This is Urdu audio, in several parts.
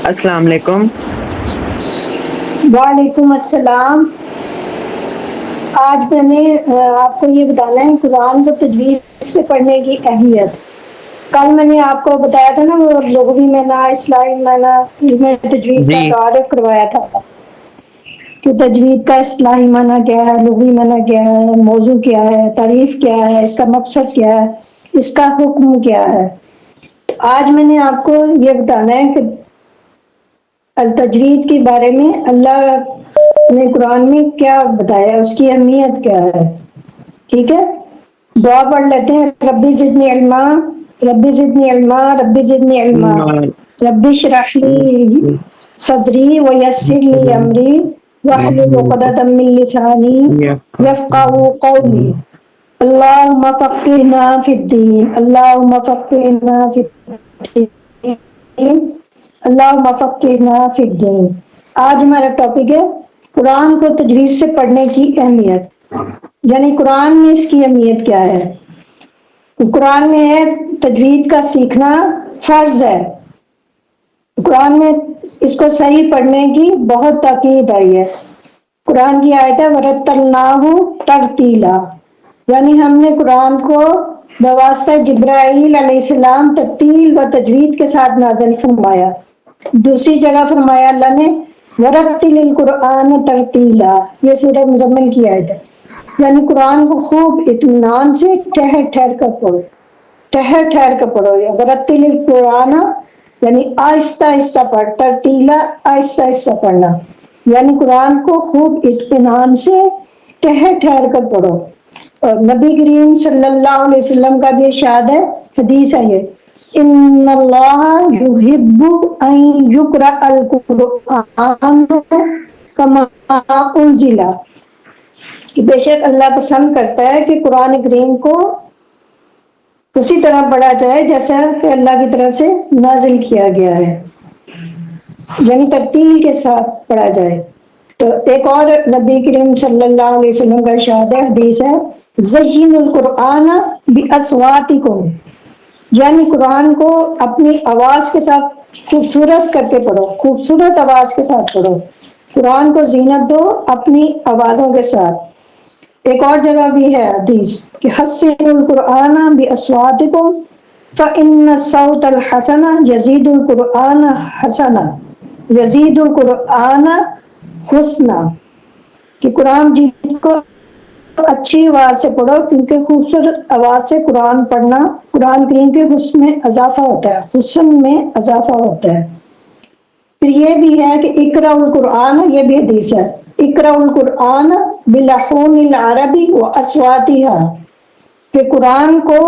السلام علیکم۔ وعلیکم السلام۔ آج میں نے آپ کو یہ بتانا ہے قرآن کو تجویز سے پڑھنے کی اہمیت۔ کل میں نے آپ کو بتایا تھا نا، وہ لغوی معنی، اصطلاحی معنی، علم تجوید کا جی تعارف کروایا تھا کہ تجوید کا اصطلاحی معنی کیا ہے، لغوی معنی کیا ہے، موضوع کیا ہے، تعریف کیا ہے، اس کا مقصد کیا ہے، اس کا حکم کیا ہے۔ آج میں نے آپ کو یہ بتانا ہے کہ التجوید کے بارے میں اللہ نے قرآن میں کیا بتایا، اس کی اہمیت کیا ہے۔ ٹھیک ہے، دعا پڑھ لیتے ہیں۔ ربی زدنی علما، ربی زدنی علما، ربی زدنی علما، ربی اشرح لی صدری ویسر لی امری واحلل عقدۃ من لسانی یفقہوا قولی۔ اللہم فقہنا فی الدین، اللہم فقہنا فی الدین، اللہم فقہنا فی الدین۔ آج ہمارا ٹاپک ہے قرآن کو تجوید سے پڑھنے کی اہمیت، یعنی قرآن میں اس کی اہمیت کیا ہے۔ قرآن میں ہے تجوید کا سیکھنا فرض ہے۔ قرآن میں اس کو صحیح پڑھنے کی بہت تاکید آئی ہے۔ قرآن کی آیت ہے وَرَتَّلْنَاهُ تَرْتِیلًا، یعنی ہم نے قرآن کو بواسطہ جبرائیل علیہ السلام ترتیل و تجوید کے ساتھ نازل فرمایا۔ دوسری جگہ فرمایا اللہ نے وَرَتِّلِ الْقُرْآنَ تَرْتِیلًا، یہ سورہ مزمل کی آیت ہے۔ یعنی قرآن کو خوب اطمینان سے ٹھہر ٹھہر کر پڑھو، ٹھہر ٹھہر کر پڑھو۔ وَرَتِّلِ الْقُرْآنَ یعنی آہستہ آہستہ پڑھ، ترتیلا آہستہ آہستہ پڑھنا، یعنی قرآن کو خوب اطمینان سے ٹھہر ٹھہر کر پڑھو۔ اور نبی کریم صلی اللہ علیہ وسلم کا بھی ارشاد ہے، حدیث ہے یہ، ان اللہ یحب ان یقرأ القرآن کما انزل، کہ بے شک اللہ پسند کرتا ہے کہ قرآن کریم کو اسی طرح پڑھا جائے جیسا کہ اللہ کی طرف سے نازل کیا گیا ہے، یعنی ترتیل کے ساتھ پڑھا جائے۔ تو ایک اور نبی کریم صلی اللہ علیہ وسلم کا ارشاد ہے، حدیث ہے، زینوا القرآن باصواتکم، یعنی قرآن کو اپنی آواز کے ساتھ خوبصورت کر کے پڑھو، خوبصورت آواز کے ساتھ پڑھو۔ قرآن کو زینت دو اپنی آوازوں کے ساتھ۔ ایک اور جگہ بھی ہے حدیث کہ حسنوا القرآن باصواتکم فإن الصوت الحسن یزید القرآن حسنا، یزید القرآن حسنا، کہ قرآن جی کو اچھی آواز سے پڑھو، کیونکہ خوبصورت آواز سے قرآن پڑھنا قرآن کریم کے حسن میں اضافہ ہوتا ہے، حسن میں اضافہ ہوتا ہے۔ پھر یہ بھی ہے کہ اقرأ القرآن، یہ بھی حدیث ہے، اقرأ القرآن بلحون العرب واصواتها، کہ قرآن کو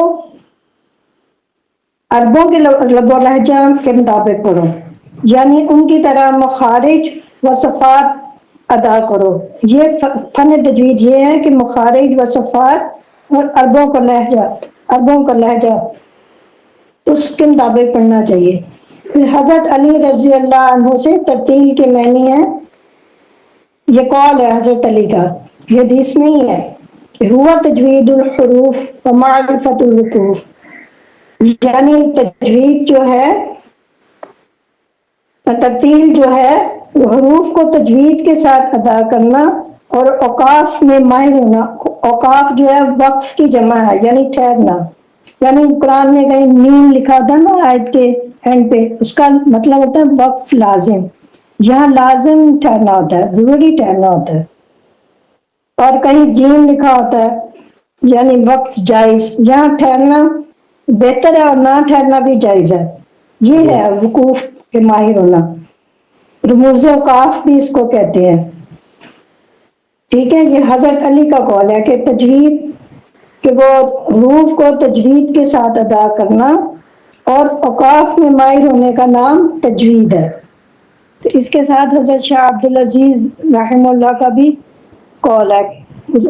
عربوں کے لب و لہجہ کے مطابق پڑھو، یعنی ان کی طرح مخارج و صفات ادا کرو۔ یہ فن تجوید یہ ہے کہ مخارج و صفات اور عربوں کا لہجہ اس کے مطابق پڑھنا چاہیے۔ پھر حضرت علی رضی اللہ عنہ سے ترتیل کے معنی ہے، یہ قول ہے حضرت علی کا، یہ حدیث نہیں ہے، کہ ہوا تجوید الحروف و معرفت الوقوف، یعنی تجوید جو ہے، ترتیل جو ہے وہ حروف کو تجوید کے ساتھ ادا کرنا اور اوقاف میں ماہر ہونا۔ اوقاف جو ہے وقف کی جمع ہے، یعنی ٹھہرنا، یعنی قرآن میں کہیں میم لکھا ہوتا ہے نا آیت کے اینڈ پہ، اس کا مطلب ہوتا ہے وقف لازم، یہاں لازم ٹھہرنا ہوتا ہے، ضروری ٹھہرنا ہوتا ہے۔ اور کہیں جیم لکھا ہوتا ہے یعنی وقف جائز، یہاں ٹھہرنا بہتر ہے اور نہ ٹھہرنا بھی جائز ہے۔ یہ ہے وقوف کے ماہر ہونا، رموز اوقاف بھی اس کو کہتے ہیں۔ ٹھیک ہے، یہ حضرت علی کا قول ہے کہ تجوید کہ وہ حروف کو تجوید کے ساتھ ادا کرنا اور اوقاف میں ماہر ہونے کا نام تجوید ہے۔ تو اس کے ساتھ حضرت شاہ عبدالعزیز رحمہ اللہ کا بھی قول ہے،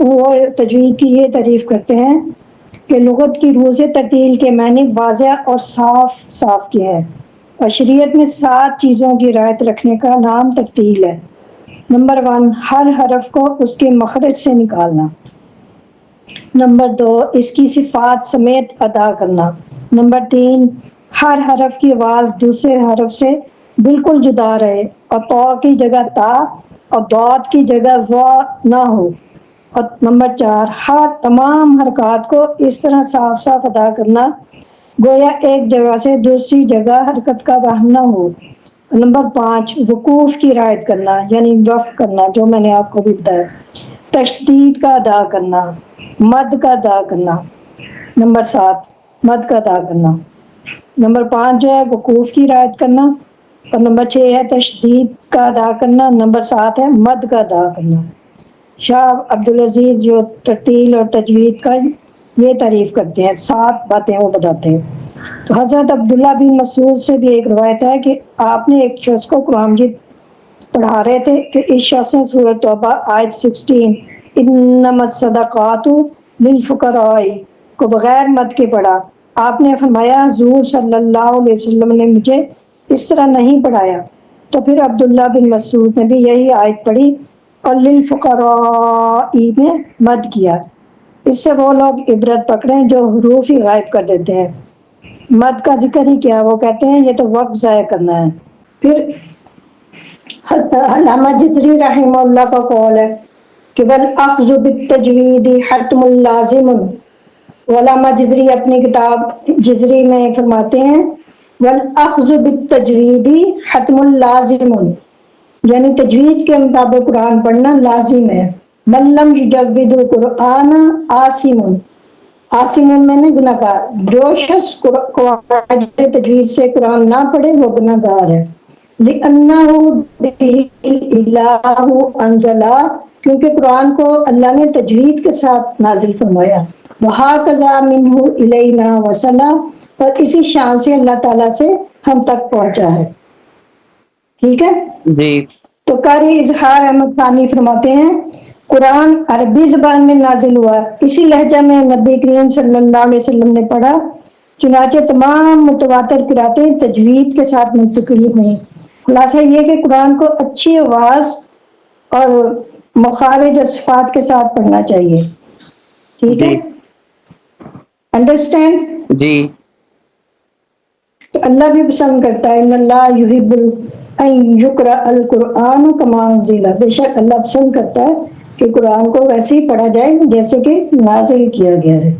وہ تجوید کی یہ تعریف کرتے ہیں کہ لغت کی روح سے ترتیل کے معنی واضح اور صاف صاف کے ہیں، اور شریعت میں 7 چیزوں کی رعایت رکھنے کا نام ترتیل ہے۔ نمبر 1، ہر حرف کو اس کے مخرج سے نکالنا۔ نمبر 2، اس کی صفات سمیت ادا کرنا۔ نمبر 3، ہر حرف کی آواز دوسرے حرف سے بالکل جدا رہے، اور تو کی جگہ تا اور داد کی جگہ وا نہ ہو۔ اور نمبر 4، ہر تمام حرکات کو اس طرح صاف صاف ادا کرنا گویا ایک جگہ سے دوسری جگہ حرکت کا وہم نہ ہو۔ نمبر 5، وقوف کی رعایت کرنا، یعنی وقف کرنا، جو میں نے آپ کو بھی بتایا۔ تشدید کا ادا کرنا، مد کا ادا کرنا۔ نمبر 7، مد کا ادا کرنا۔ نمبر 5 جو ہے وقوف کی رعایت کرنا، اور نمبر 6 ہے تشدید کا ادا کرنا، نمبر 7 ہے مد کا ادا کرنا۔ شاہ عبدالعزیز جو ترتیل اور تجوید کا یہ تعریف کرتے ہیں، 7 باتیں وہ بتاتے ہیں۔ تو حضرت عبداللہ بن مسعود سے بھی ایک روایت ہے کہ آپ نے ایک شخص کو قرآن مجید پڑھا رہے تھے کہ اس شخص نے سورۃ توبہ آیت 16 انما الصدقات للفقراء کو بغیر مد کے پڑھا۔ آپ نے فرمایا حضور صلی اللہ علیہ وسلم نے مجھے اس طرح نہیں پڑھایا۔ تو پھر عبداللہ بن مسعود نے بھی یہی آیت پڑھی اور للفقراء میں مد کیا۔ اس سے وہ لوگ عبرت پکڑیں جو حروف ہی غائب کر دیتے ہیں، مد کا ذکر ہی کیا، وہ کہتے ہیں یہ تو وقت ضائع کرنا ہے۔ پھر علامہ جزری رحمہ اللہ کا قول ہے کہ والاخذ بالتجوید حتم لازم۔ علامہ جزری اپنی کتاب جزری میں فرماتے ہیں والاخذ بالتجوید حتم لازم، یعنی تجوید کے مطابق قرآن پڑھنا لازم ہے۔ من لم یجود القرآن آثم، آثم میں نے گناہ گار، جو شخص قواعد تجوید سے قرآن نہ پڑھے وہ گناہ گار ہے۔ لِأَنَّهُ بِهِ الْإِلَٰهُ أَنزَلَ، کیونکہ قرآن کو اللہ نے تجوید کے ساتھ نازل فرمایا۔ وَهَكَذَا مِنْهُ إِلَيْنَا وَصَلَ، اور اسی شان سے اللہ تعالیٰ سے ہم تک پہنچا ہے۔ ٹھیک ہے جی تو قاری اظہار احمد ثانی فرماتے ہیں قرآن عربی زبان میں نازل ہوا، اسی لہجہ میں نبی کریم صلی اللہ علیہ وسلم نے پڑھا، چنانچہ تمام متواتر قراتیں تجوید کے ساتھ منتقل ہوئیں۔ خلاصہ یہ کہ قرآن کو اچھی آواز اور مخارج و صفات کے ساتھ پڑھنا چاہیے۔ ٹھیک ہے، جی انڈرسٹینڈ؟ جی تو اللہ بھی پسند کرتا ہے ان اللہ یحب ان یقرأ القرآن کما انزل، بے شک اللہ پسند کرتا ہے کہ قرآن کو ویسے ہی پڑھا جائے جیسے کہ نازل کیا گیا ہے۔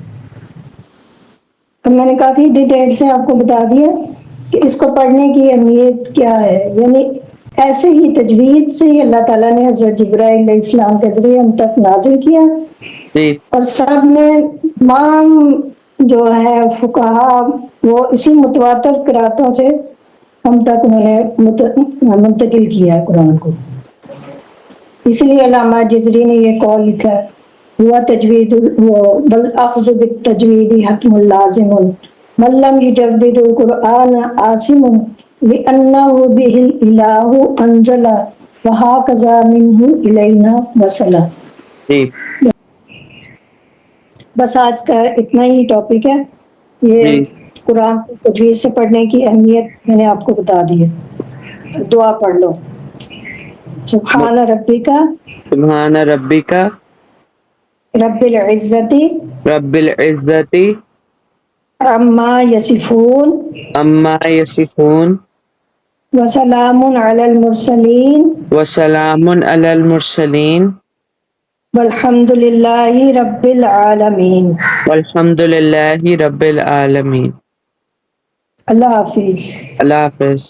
تو میں نے کافی ڈیٹیل سے آپ کو بتا دیا کہ اس کو پڑھنے کی اہمیت کیا ہے، یعنی ایسے ہی تجوید سے ہی اللہ تعالیٰ نے حضرت جبرائیل علیہ السلام کے ذریعے ہم تک نازل کیا، جی اور سب میں تمام جو ہے فقہا وہ اسی متواتر قراتوں سے ہم تک انہوں نے منتقل کیا ہے قرآن کو۔ اس لیے علامہ جزری نے یہ قول لکھا ہے ہوا تجوید والاخذ بالتجوید حتم لازم من لم یجود القرآن آثم لأنه به الإله انزل وهكذا منه إلينا وصل۔ جی بس آج کا اتنا ہی ٹاپک ہے، یہ جی قرآن کو تجوید سے پڑھنے کی اہمیت میں نے آپ کو بتا دی ہے۔ دعا پڑھ لو۔ سبحان ربک سبحان ربک رب العزت رب العزت عما یصفون عما یصفون وسلام علی المرسلین وسلام علی المرسلین والحمد للہ رب العالمین۔ والحمد للہ رب العالمین۔ اللہ حافظ۔ اللہ حافظ۔